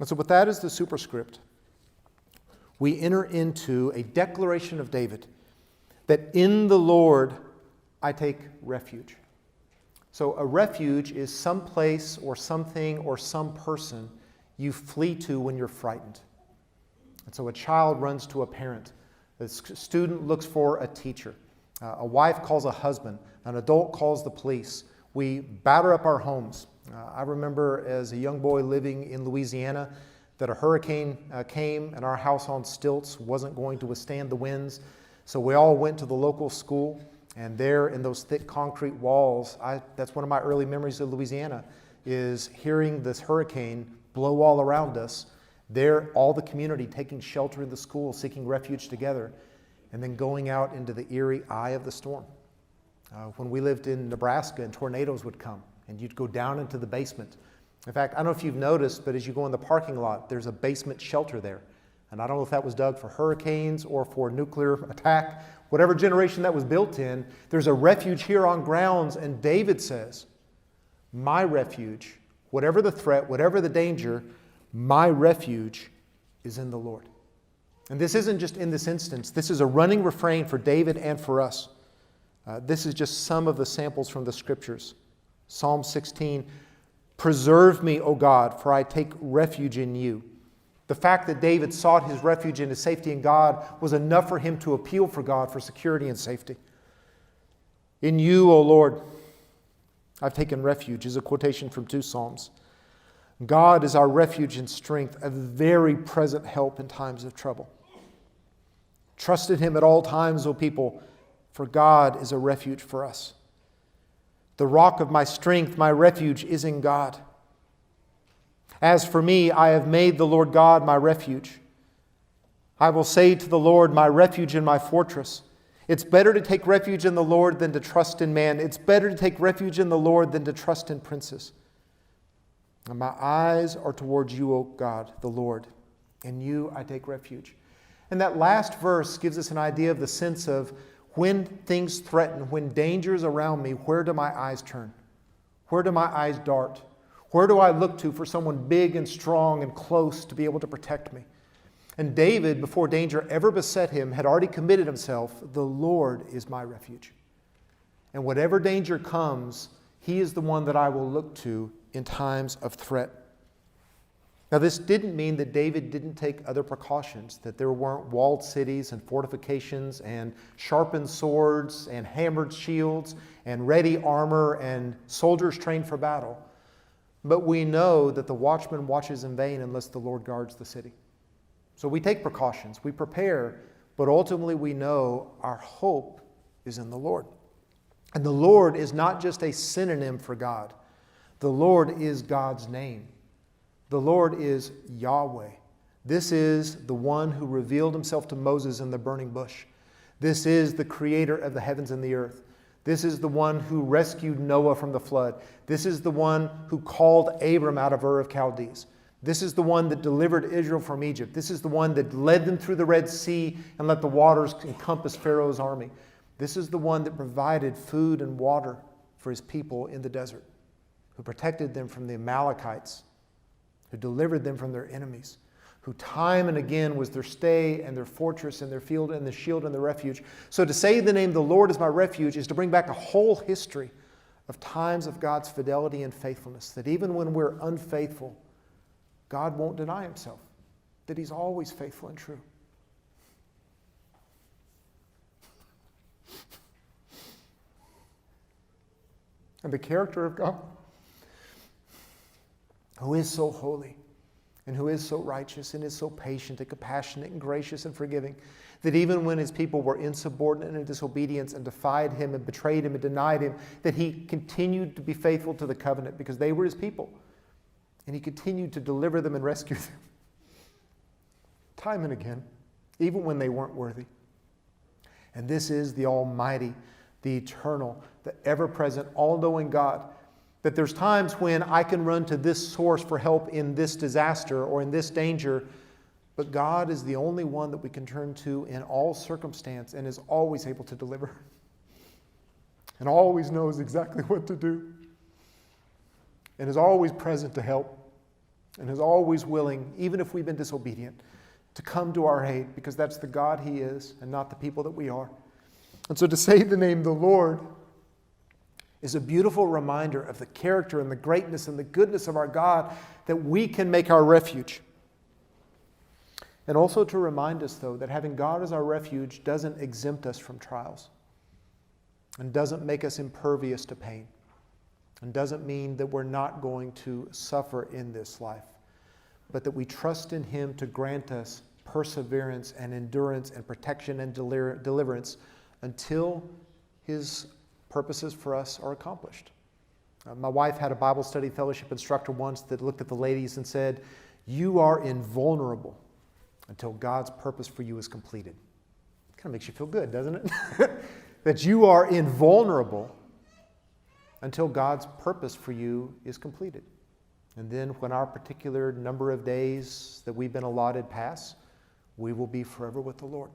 And so with that as the superscript, we enter into a declaration of David that in the Lord I take refuge. So a refuge is some place or something or some person you flee to when you're frightened. And so a child runs to a parent. A student looks for a teacher. A wife calls a husband. An adult calls the police. We batter up our homes. I remember as a young boy living in Louisiana that a hurricane came and our house on stilts wasn't going to withstand the winds. So we all went to the local school, and there in those thick concrete walls, that's one of my early memories of Louisiana, is hearing this hurricane blow all around us. There, all the community taking shelter in the school, seeking refuge together, and then going out into the eerie eye of the storm. When we lived in Nebraska and tornadoes would come, and you'd go down into the basement. In fact, I don't know if you've noticed, but as you go in the parking lot, there's a basement shelter there. And I don't know if that was dug for hurricanes or for nuclear attack, whatever generation that was built in, there's a refuge here on grounds. And David says, my refuge, whatever the threat, whatever the danger, my refuge is in the Lord. And this isn't just in this instance. This is a running refrain for David and for us. This is just some of the samples from the scriptures. Psalm 16, preserve me, O God, for I take refuge in you. The fact that David sought his refuge and his safety in God was enough for him to appeal for God for security and safety. In you, O Lord, I've taken refuge is a quotation from 2 Psalms. God is our refuge and strength, a very present help in times of trouble. Trust in him at all times, O people, for God is a refuge for us. The rock of my strength, my refuge is in God. As for me, I have made the Lord God my refuge. I will say to the Lord, my refuge and my fortress. It's better to take refuge in the Lord than to trust in man. It's better to take refuge in the Lord than to trust in princes. And my eyes are towards you, O God, the Lord. In you I take refuge. And that last verse gives us an idea of the sense of when things threaten, when danger is around me, where do my eyes turn? Where do my eyes dart? Where do I look to for someone big and strong and close to be able to protect me? And David, before danger ever beset him, had already committed himself, the Lord is my refuge. And whatever danger comes, he is the one that I will look to in times of threat. Now, this didn't mean that David didn't take other precautions, that there weren't walled cities and fortifications and sharpened swords and hammered shields and ready armor and soldiers trained for battle. But we know that the watchman watches in vain unless the Lord guards the city. So we take precautions, we prepare, but ultimately we know our hope is in the Lord. And the Lord is not just a synonym for God. The Lord is God's name. The Lord is Yahweh. This is the one who revealed himself to Moses in the burning bush. This is the creator of the heavens and the earth. This is the one who rescued Noah from the flood. This is the one who called Abram out of Ur of Chaldees. This is the one that delivered Israel from Egypt. This is the one that led them through the Red Sea and let the waters encompass Pharaoh's army. This is the one that provided food and water for his people in the desert, who protected them from the Amalekites, who delivered them from their enemies, who time and again was their stay and their fortress and their field and the shield and the refuge. So to say the name, the Lord is my refuge, is to bring back a whole history of times of God's fidelity and faithfulness, that even when we're unfaithful, God won't deny himself, that he's always faithful and true. And the character of God, who is so holy and who is so righteous and is so patient and compassionate and gracious and forgiving, that even when his people were insubordinate and disobedience and defied him and betrayed him and denied him, that he continued to be faithful to the covenant because they were his people. And he continued to deliver them and rescue them time and again, even when they weren't worthy. And this is the Almighty, the eternal, the ever-present, all-knowing God, that there's times when I can run to this source for help in this disaster or in this danger, but God is the only one that we can turn to in all circumstance and is always able to deliver and always knows exactly what to do and is always present to help and is always willing, even if we've been disobedient, to come to our aid, because that's the God he is and not the people that we are. And so to say the name the Lord is a beautiful reminder of the character and the greatness and the goodness of our God, that we can make our refuge. And also to remind us, though, that having God as our refuge doesn't exempt us from trials and doesn't make us impervious to pain and doesn't mean that we're not going to suffer in this life, but that we trust in him to grant us perseverance and endurance and protection and deliverance until his purposes for us are accomplished. My wife had a Bible study fellowship instructor once that looked at the ladies and said, "You are invulnerable until God's purpose for you is completed." It kind of makes you feel good, doesn't it? That you are invulnerable until God's purpose for you is completed. And then when our particular number of days that we've been allotted pass, we will be forever with the Lord.